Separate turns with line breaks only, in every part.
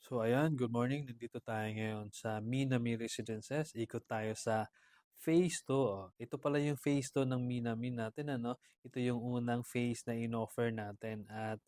So ayan, good morning. Nandito tayo ngayon sa Minami Residences. Ikot tayo sa Phase 2. Oh. Ito pala yung Phase 2 ng Minami natin, ano? Ito yung unang phase na in-offer natin. At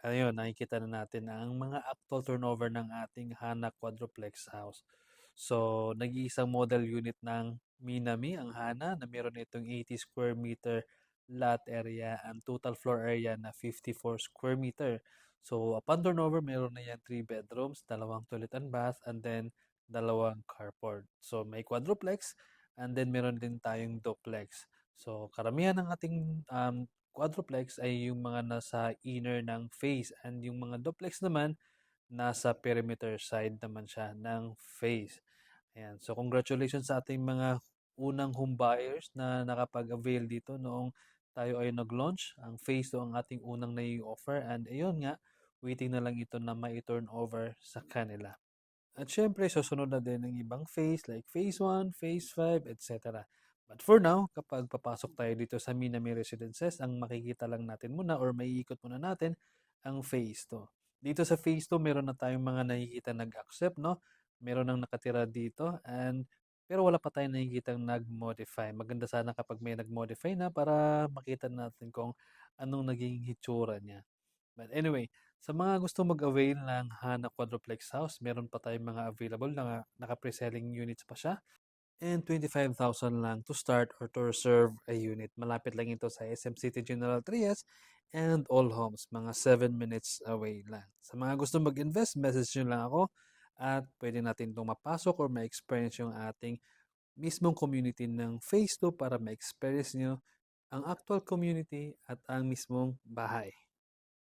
ayun, nakikita na natin ang mga actual turnover ng ating Hana Quadruplex House. So, nag-iisang model unit ng Minami, ang Hana, na meron itong 80 square meter lot area and total floor area na 54 square meter. So, upon turnover, meron na yan 3 bedrooms, dalawang toilet and bath, and then dalawang carport. So, may quadruplex, and then meron din tayong duplex. So, karamihan ng ating quadruplex ay yung mga nasa inner ng face, and yung mga duplex naman nasa perimeter side naman siya ng face. Ayan. So, congratulations sa ating mga unang home buyers na nakapag-avail dito noong tayo ay nag-launch. Ang phase 2 ang ating unang nai-offer, and ayun nga, waiting na lang ito na ma-turn over sa kanila. At syempre, susunod na din ng ibang phase like phase 1, phase 5, etc. But for now, kapag papasok tayo dito sa Minami Residences, ang makikita lang natin muna or maiikot muna natin ang phase 2. Dito sa phase 2, meron na tayong mga nakikita nag-accept, no? Meron nang nakatira dito, pero wala pa tayong nakikita nag-modify. Maganda sana kapag may nag-modify na para makita natin kung anong naging hitsura niya. But anyway, sa mga gusto mag-avail ng Hana Quadruplex House, meron pa tayong mga available na naka-pre-selling units pa siya. And 25,000 lang to start or to reserve a unit. Malapit lang ito sa SM City General Trias and All Homes. Mga 7 minutes away lang. Sa mga gusto mag-invest, message nyo lang ako at pwede natin itong mapasok or ma-experience yung ating mismong community ng Phase 2 para ma-experience nyo ang actual community at ang mismong bahay.